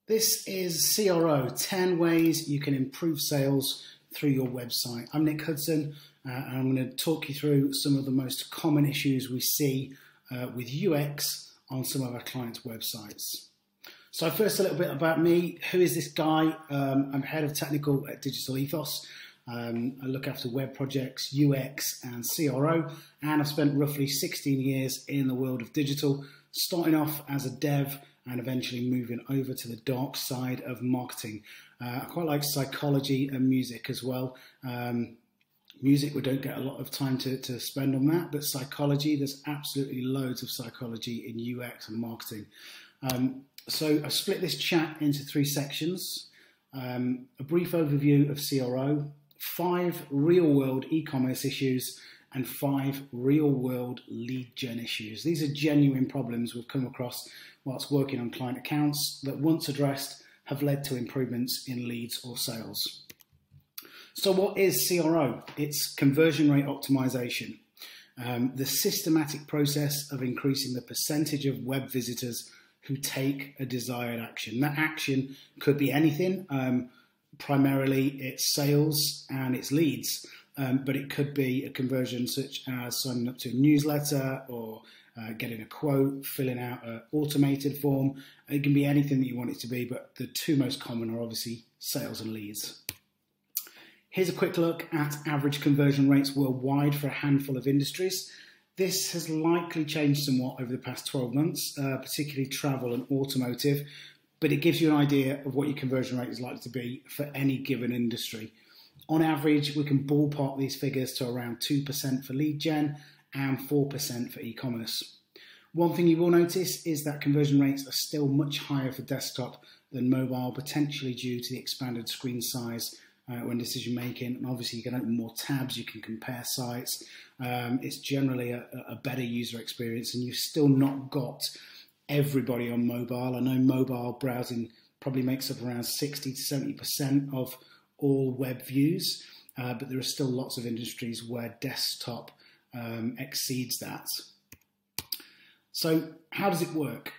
This is CRO, 10 ways you can improve sales through your website. I'm Nick Hudson, and I'm going to talk you through some of the most common issues we see with UX on some of our clients' websites. So first, a little bit about me. Who is this guy? I'm head of technical at Digital Ethos. I look after web projects, UX and CRO, and I've spent roughly 16 years in the world of digital, starting off as a dev and eventually moving over to the dark side of marketing. I quite like psychology and music as well. Music, we don't get a lot of time to spend on that, but psychology, there's absolutely loads of psychology in UX and marketing. So I've split this chat into 3 sections. A brief overview of CRO, 5 real-world e-commerce issues, and 5 real-world lead gen issues. These are genuine problems we've come across whilst working on client accounts that, once addressed, have led to improvements in leads or sales. So what is CRO? It's conversion rate optimization, the systematic process of increasing the percentage of web visitors who take a desired action. That action could be anything. Primarily it's sales and it's leads, but it could be a conversion such as signing up to a newsletter or getting a quote, filling out an automated form. It can be anything that you want it to be, but the 2 most common are obviously sales and leads. Here's a quick look at average conversion rates worldwide for a handful of industries. This has likely changed somewhat over the past 12 months, particularly travel and automotive, but it gives you an idea of what your conversion rate is likely to be for any given industry. On average, we can ballpark these figures to around 2% for lead gen and 4% for e-commerce. One thing you will notice is that conversion rates are still much higher for desktop than mobile, potentially due to the expanded screen size when decision making. And obviously you can open more tabs, you can compare sites. It's generally a better user experience, and you've still not got everybody on mobile. I know mobile browsing probably makes up around 60 to 70% of all web views, but there are still lots of industries where desktop exceeds that. So how does it work?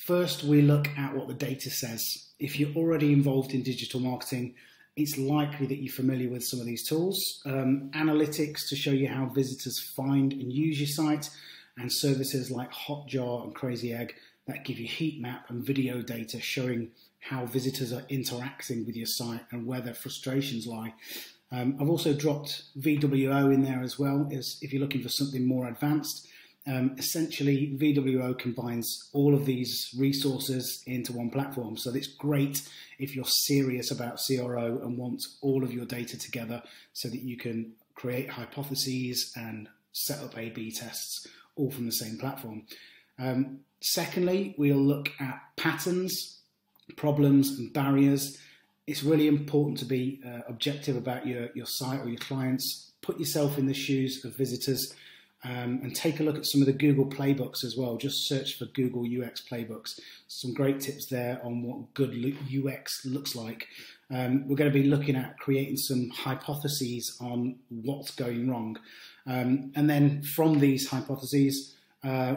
First, we look at what the data says. If you're already involved in digital marketing, it's likely that you're familiar with some of these tools. Analytics to show you how visitors find and use your site, and services like Hotjar and Crazy Egg that give you heat map and video data showing how visitors are interacting with your site and where their frustrations lie. I've also dropped VWO in there as well, as if you're looking for something more advanced. Essentially, VWO combines all of these resources into one platform. So it's great if you're serious about CRO and want all of your data together so that you can create hypotheses and set up A/B tests all from the same platform. Secondly, we'll look at patterns, problems and barriers. It's really important to be objective about your site or your clients. Put yourself in the shoes of visitors and take a look at some of the Google playbooks as well. Just search for Google UX playbooks. Some great tips there on what good UX looks like. We're going to be looking at creating some hypotheses on what's going wrong. And then from these hypotheses,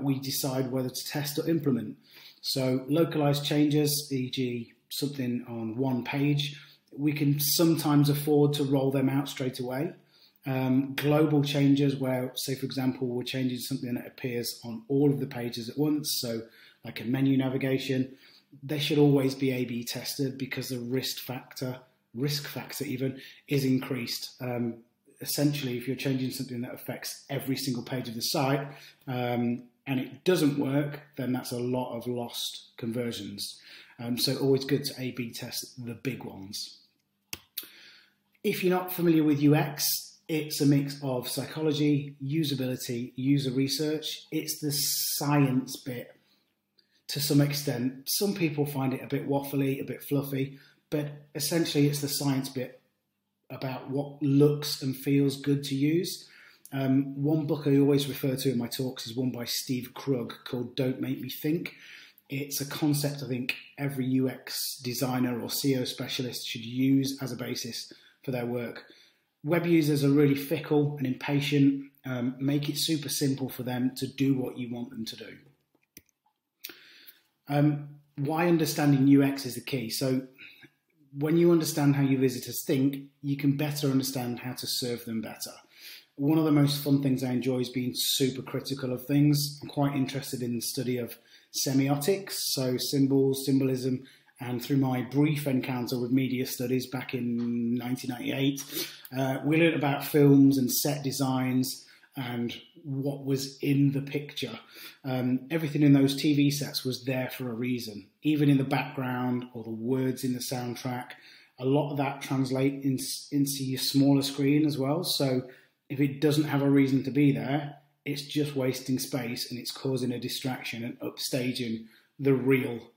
we decide whether to test or implement. So localized changes, e.g. something on one page, we can sometimes afford to roll them out straight away. Global changes where, say for example, we're changing something that appears on all of the pages at once, so like a menu navigation, they should always be A/B tested because the risk factor even, is increased. Essentially, if you're changing something that affects every single page of the site and it doesn't work, then that's a lot of lost conversions. So always good to A/B test the big ones. If you're not familiar with UX, it's a mix of psychology, usability, user research. It's the science bit to some extent. Some people find it a bit waffly, a bit fluffy, but essentially it's the science bit about what looks and feels good to use. One book I always refer to in my talks is one by Steve Krug called Don't Make Me Think. It's a concept I think every UX designer or SEO specialist should use as a basis for their work. Web users are really fickle and impatient. Make it super simple for them to do what you want them to do. why understanding UX is the key. So when you understand how your visitors think, you can better understand how to serve them better. One of the most fun things I enjoy is being super critical of things. I'm quite interested in the study of semiotics, so symbols, symbolism, and through my brief encounter with media studies back in 1998, we learned about films and set designs and what was in the picture. Everything in those TV sets was there for a reason, even in the background or the words in the soundtrack. A lot of that translates into your smaller screen as well. So if it doesn't have a reason to be there, it's just wasting space and it's causing a distraction and upstaging the real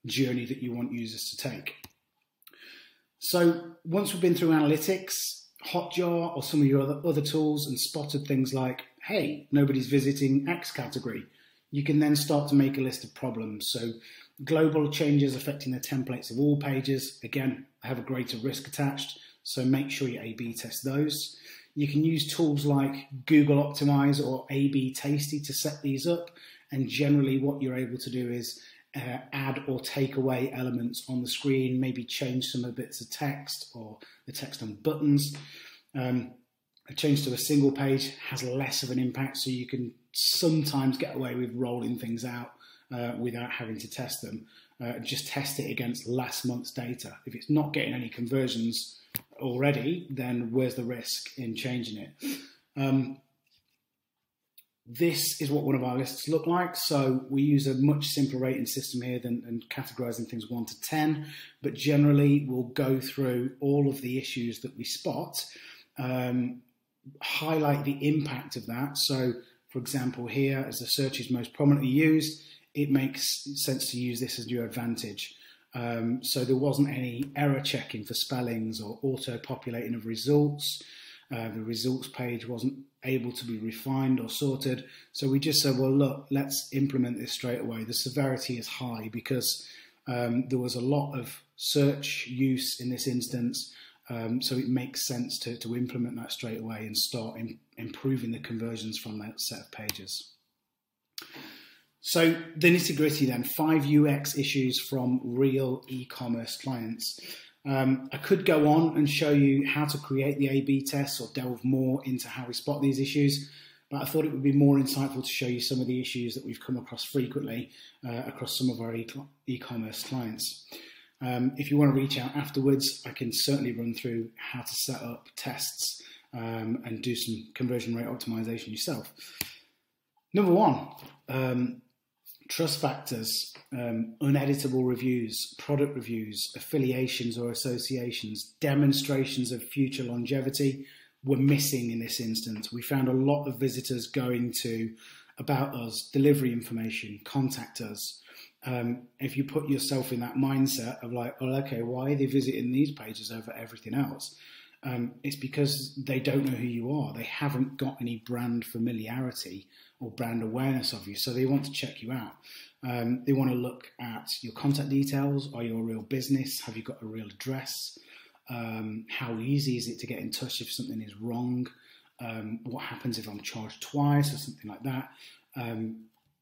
journey that you want users to take. So once we've been through analytics, Hotjar or some of your other tools and spotted things like, hey, nobody's visiting X category, you can then start to make a list of problems. So global changes affecting the templates of all pages, again, have a greater risk attached, so make sure you A/B test those. You can use tools like Google Optimize or A/B Tasty to set these up, and generally what you're able to do is add or take away elements on the screen, maybe change some of the bits of text or the text on buttons. A change to a single page has less of an impact, so you can sometimes get away with rolling things out without having to test them. Just test it against last month's data. If it's not getting any conversions already, then where's the risk in changing it? This is what one of our lists look like. So we use a much simpler rating system here than categorizing things 1 to 10, but generally we'll go through all of the issues that we spot, highlight the impact of that. So for example, here, as the search is most prominently used, it makes sense to use this as your advantage. So there wasn't any error checking for spellings or auto-populating of results. The results page wasn't able to be refined or sorted. So we just said, well, look, let's implement this straight away. The severity is high because there was a lot of search use in this instance. So it makes sense to implement that straight away and start improving the conversions from that set of pages. So the nitty-gritty then, 5 UX issues from real e-commerce clients. I could go on and show you how to create the A/B tests or delve more into how we spot these issues, but I thought it would be more insightful to show you some of the issues that we've come across frequently across some of our e-commerce clients. If you want to reach out afterwards, I can certainly run through how to set up tests and do some conversion rate optimization yourself. Number 1, trust factors, uneditable reviews, product reviews, affiliations or associations, demonstrations of future longevity were missing in this instance. We found a lot of visitors going to about us, delivery information, contact us. If you put yourself in that mindset of like, oh, okay, why are they visiting these pages over everything else? It's because they don't know who you are. They haven't got any brand familiarity or brand awareness of you, so they want to check you out. They want to look at your contact details. Are you a real business? Have you got a real address? How easy is it to get in touch if something is wrong? What happens if I'm charged twice or something like that?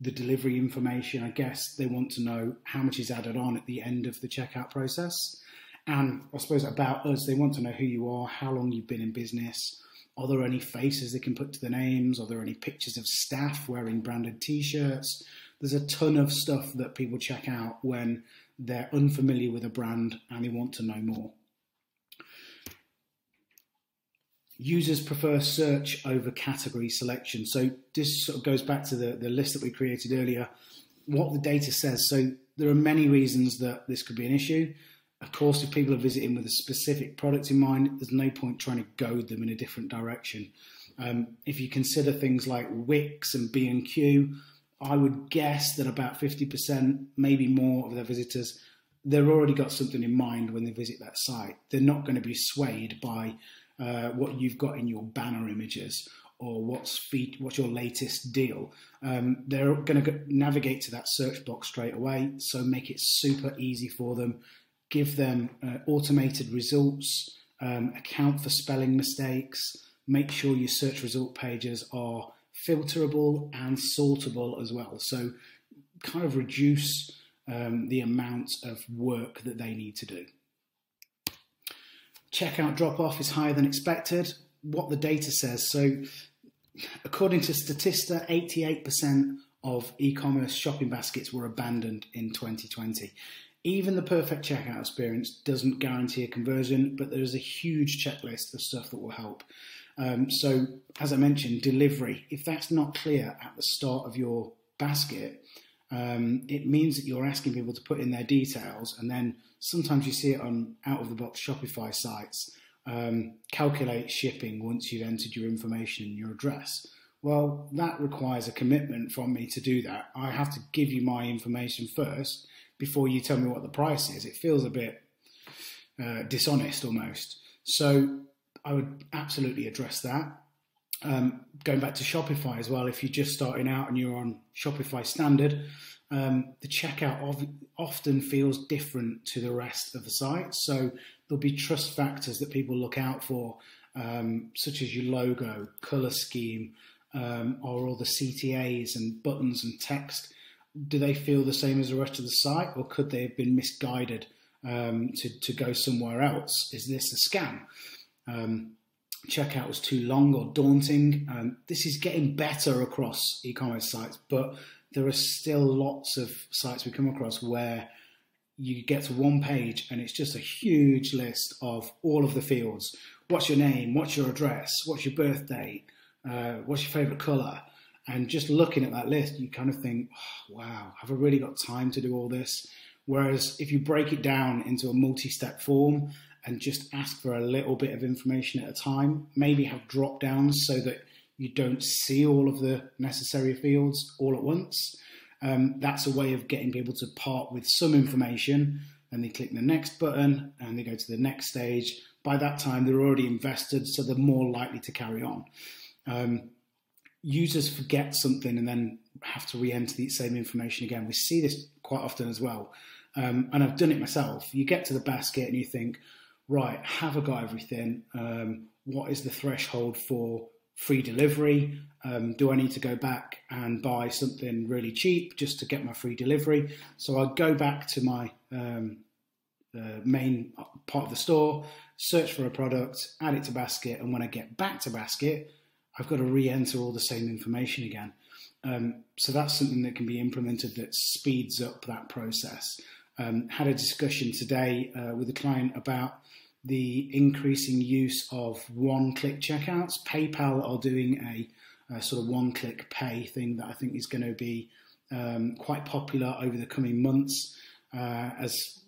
The delivery information, I guess they want to know how much is added on at the end of the checkout process. And I suppose about us, they want to know who you are, how long you've been in business. Are there any faces they can put to the names? Are there any pictures of staff wearing branded t-shirts? There's a ton of stuff that people check out when they're unfamiliar with a brand and they want to know more. Users prefer search over category selection. So this sort of goes back to the list that we created earlier, what the data says. So there are many reasons that this could be an issue. Of course, if people are visiting with a specific product in mind, there's no point trying to goad them in a different direction. If you consider things like Wix and B&Q, I would guess that about 50%, maybe more of their visitors, they've already got something in mind when they visit that site. They're not going to be swayed by what you've got in your banner images or what's your latest deal. They're going to navigate to that search box straight away, so make it super easy for them. Give them automated results, account for spelling mistakes, make sure your search result pages are filterable and sortable as well. So kind of reduce the amount of work that they need to do. Checkout drop-off is higher than expected. What the data says, so according to Statista, 88% of e-commerce shopping baskets were abandoned in 2020. Even the perfect checkout experience doesn't guarantee a conversion, but there's a huge checklist of stuff that will help. So, as I mentioned, delivery. If that's not clear at the start of your basket, it means that you're asking people to put in their details, and then sometimes you see it on out-of-the-box Shopify sites, calculate shipping once you've entered your information and your address. Well, that requires a commitment from me to do that. I have to give you my information first before you tell me what the price is. It feels a bit dishonest almost. So I would absolutely address that. Going back to Shopify as well, if you're just starting out and you're on Shopify standard, the checkout often feels different to the rest of the site. So there'll be trust factors that people look out for, such as your logo, color scheme, or all the CTAs and buttons and text. Do they feel the same as the rest of the site, or could they have been misguided to go somewhere else? Is this a scam? Checkout was too long or daunting. This is getting better across e-commerce sites, but there are still lots of sites we come across where you get to one page and it's just a huge list of all of the fields. What's your name? What's your address? What's your birth date? What's your favorite color? And just looking at that list, you kind of think, oh, wow, have I really got time to do all this? Whereas if you break it down into a multi-step form and just ask for a little bit of information at a time, maybe have drop downs so that you don't see all of the necessary fields all at once. That's a way of getting people to part with some information, and they click the next button and they go to the next stage. By that time, they're already invested, so they're more likely to carry on. Users forget something and then have to re-enter the same information again. We see this quite often as well. And I've done it myself. You get to the basket and you think, right, have I got everything? What is the threshold for free delivery? Do I need to go back and buy something really cheap just to get my free delivery? So I go back to my main part of the store, search for a product, add it to basket, and when I get back to basket, I've got to re-enter all the same information again. So that's something that can be implemented that speeds up that process. Had a discussion today with a client about the increasing use of one-click checkouts. PayPal are doing a sort of one-click pay thing that I think is going to be quite popular over the coming months, as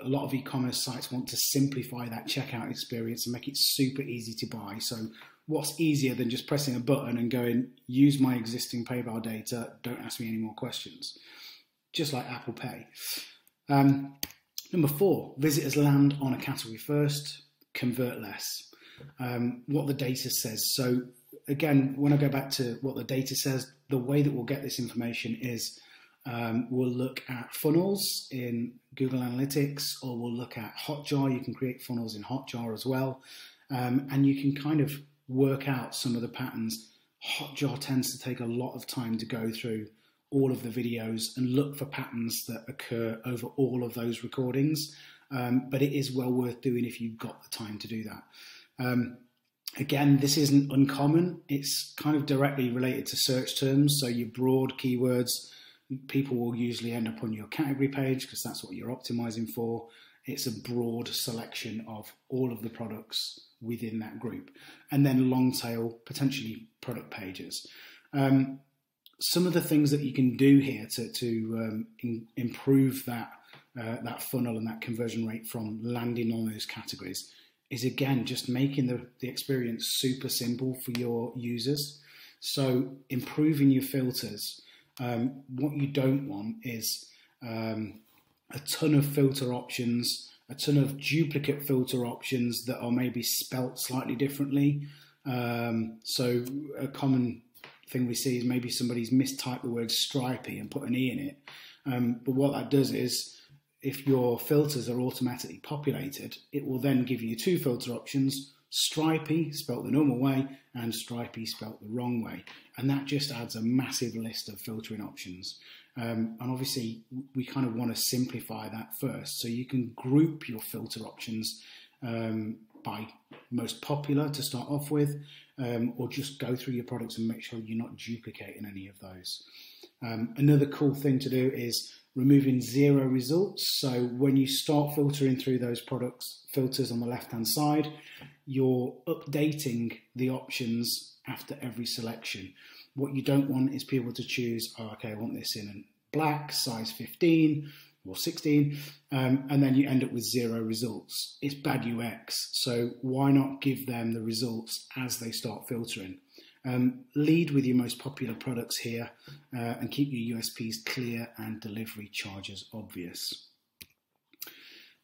a lot of e-commerce sites want to simplify that checkout experience and make it super easy to buy. So what's easier than just pressing a button and going, use my existing PayPal data, don't ask me any more questions, just like Apple Pay. Number 4, visitors land on a category first, convert less. What the data says. So again, when I go back to what the data says, the way that we'll get this information is we'll look at funnels in Google Analytics, or we'll look at Hotjar. You can create funnels in Hotjar as well. And you can kind of work out some of the patterns. Hotjar tends to take a lot of time to go through all of the videos and look for patterns that occur over all of those recordings. But it is well worth doing if you've got the time to do that. Again, this isn't uncommon. It's kind of directly related to search terms. So your broad keywords, people will usually end up on your category page because that's what you're optimizing for. It's a broad selection of all of the products within that group. And then long tail, potentially product pages. Some of the things that you can do here to improve that funnel and that conversion rate from landing on those categories is, again, just making the experience super simple for your users. So improving your filters. What you don't want is a ton of filter options, a ton of duplicate filter options that are maybe spelt slightly differently. So a common thing we see is maybe somebody's mistyped the word stripy and put an E in it. But what that does is, if your filters are automatically populated, it will then give you 2 filter options: stripy, spelt the normal way, and stripy, spelt the wrong way. And that just adds a massive list of filtering options. And obviously, we kind of want to simplify that first. So you can group your filter options by most popular to start off with, or just go through your products and make sure you're not duplicating any of those. Another cool thing to do is removing 0 results. So when you start filtering through those filters on the left-hand side, you're updating the options after every selection. What you don't want is people to choose, oh, okay, I want this in black, size 15 or 16, and then you end up with 0 results. It's bad UX, so why not give them the results as they start filtering? Lead with your most popular products here and keep your USPs clear and delivery charges obvious.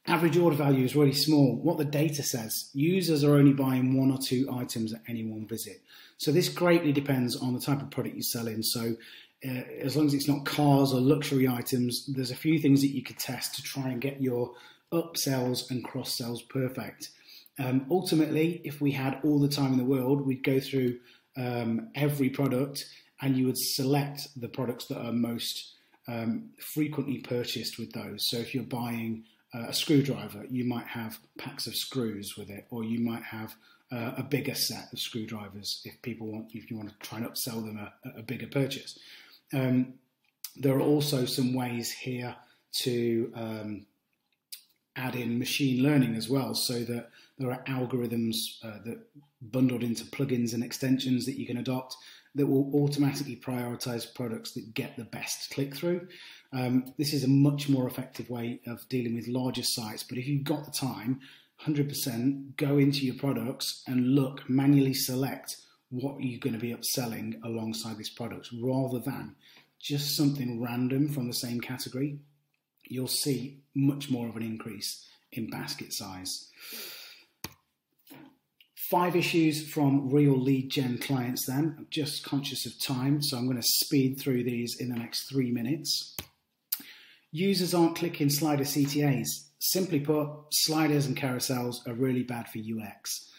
Average order value is really small. What the data says, users are only buying 1 or 2 items at any one visit. So this greatly depends on the type of product you're selling. So as long as it's not cars or luxury items, there's a few things that you could test to try and get your upsells and cross sells perfect. Ultimately, if we had all the time in the world, we'd go through every product and you would select the products that are most frequently purchased with those. So if you're buying a screwdriver, you might have packs of screws with it, or you might have a bigger set of screwdrivers if you want to try and upsell them a bigger purchase. There are also some ways here to add in machine learning as well, so that there are algorithms that bundled into plugins and extensions that you can adopt that will automatically prioritize products that get the best click-through. This is a much more effective way of dealing with larger sites, but if you've got the time, 100% go into your products and look, manually select what you're going to be upselling alongside this product, rather than just something random from the same category. You'll see much more of an increase in basket size. 5 issues from real lead gen clients then. I'm just conscious of time, so I'm going to speed through these in the next 3 minutes. Users aren't clicking slider CTAs. Simply put, sliders and carousels are really bad for UX.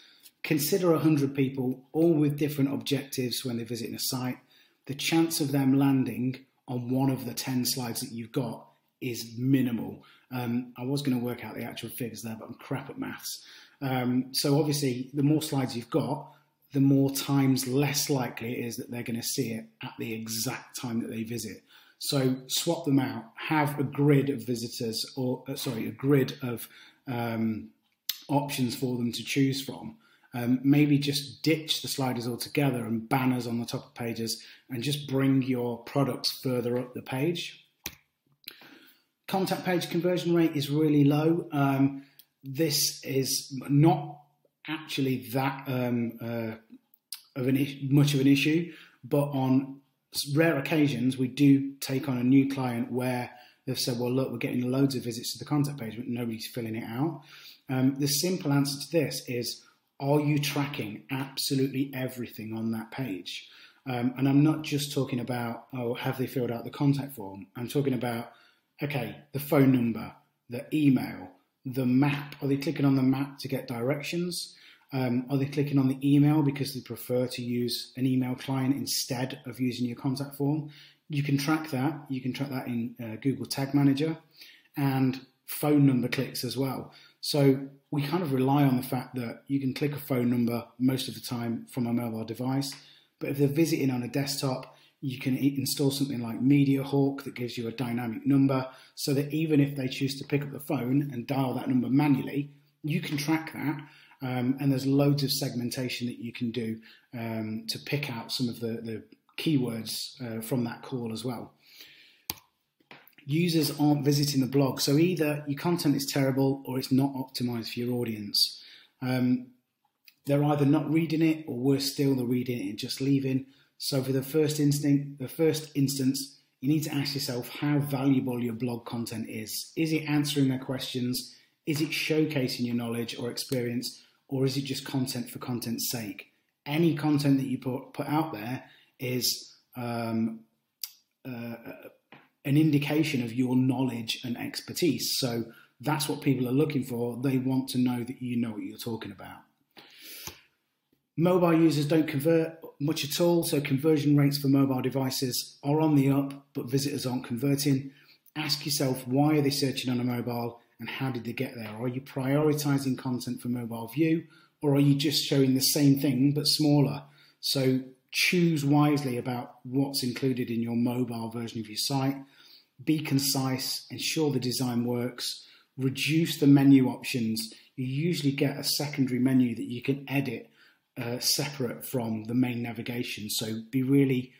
Consider 100 people, all with different objectives when they're visiting a site. The chance of them landing on one of the 10 slides that you've got is minimal. I was going to work out the actual figures there, but I'm crap at maths. So obviously, the more slides you've got, the more times less likely it is that they're going to see it at the exact time that they visit. So swap them out. Have a grid of visitors, or a grid of options for them to choose from. Maybe just ditch the sliders altogether and banners on the top of pages, and just bring your products further up the page. Contact page conversion rate is really low. This is not actually that much of an issue, but on rare occasions we do take on a new client where they've said, well, look, we're getting loads of visits to the contact page, but nobody's filling it out. The simple answer to this is, are you tracking absolutely everything on that page? And I'm not just talking about, oh, have they filled out the contact form? I'm talking about, okay, the phone number, the email, the map. Are they clicking on the map to get directions? Are they clicking on the email because they prefer to use an email client instead of using your contact form? You can track that. You can track that in Google Tag Manager, and phone number clicks as well. So we kind of rely on the fact that you can click a phone number most of the time from a mobile device, but if they're visiting on a desktop, you can install something like MediaHawk that gives you a dynamic number, so that even if they choose to pick up the phone and dial that number manually, you can track that. And there's loads of segmentation that you can do to pick out some of the keywords from that call as well. Users aren't visiting the blog, so either your content is terrible or it's not optimized for your audience. They're either not reading it, or worse still, they're reading it and just leaving. So for the first instance, you need to ask yourself how valuable your blog content is. Is it answering their questions? Is it showcasing your knowledge or experience? Or is it just content for content's sake? Any content that you put out there is an indication of your knowledge and expertise. So that's what people are looking for. They want to know that you know what you're talking about. Mobile users don't convert much at all, so conversion rates for mobile devices are on the up, but visitors aren't converting. Ask yourself, why are they searching on a mobile and how did they get there? Are you prioritizing content for mobile view, or are you just showing the same thing but smaller? So choose wisely about what's included in your mobile version of your site. Be concise, ensure the design works, reduce the menu options. You usually get a secondary menu that you can edit separate from the main navigation. So be really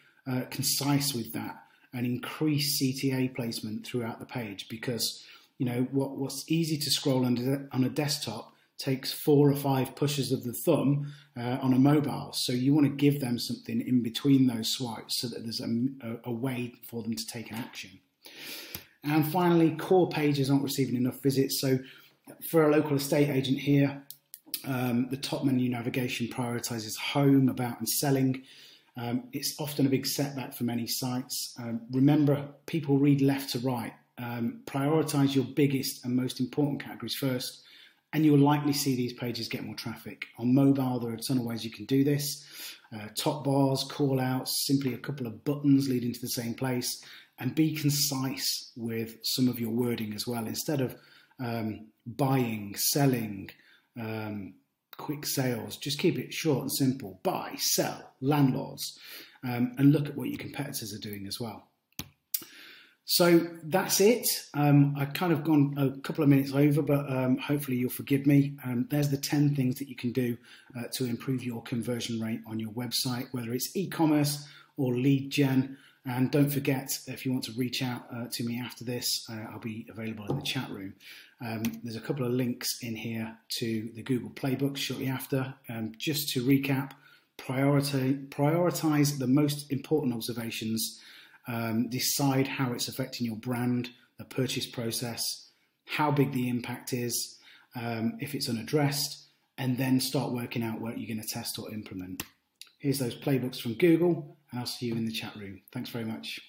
concise with that and increase CTA placement throughout the page, because you know what's easy to scroll on a desktop takes 4 or 5 pushes of the thumb on a mobile. So you want to give them something in between those swipes so that there's a way for them to take an action. And finally, core pages aren't receiving enough visits. So for a local estate agent here, the top menu navigation prioritizes home, about and selling. It's often a big setback for many sites. Remember, people read left to right. Prioritize your biggest and most important categories first, and you'll likely see these pages get more traffic. On mobile, there are a ton of ways you can do this. Top bars, call outs, simply a couple of buttons leading to the same place, and be concise with some of your wording as well. Instead of buying, selling, quick sales, just keep it short and simple. Buy, sell, landlords, and look at what your competitors are doing as well. So that's it. I've kind of gone a couple of minutes over, but hopefully you'll forgive me. There's the 10 things that you can do to improve your conversion rate on your website, whether it's e-commerce or lead gen. And don't forget, if you want to reach out to me after this, I'll be available in the chat room. There's a couple of links in here to the Google Playbook shortly after. Just to recap, prioritize the most important observations, decide how it's affecting your brand, the purchase process, how big the impact is, if it's unaddressed, and then start working out what you're going to test or implement. Here's those playbooks from Google, and I'll see you in the chat room. Thanks very much.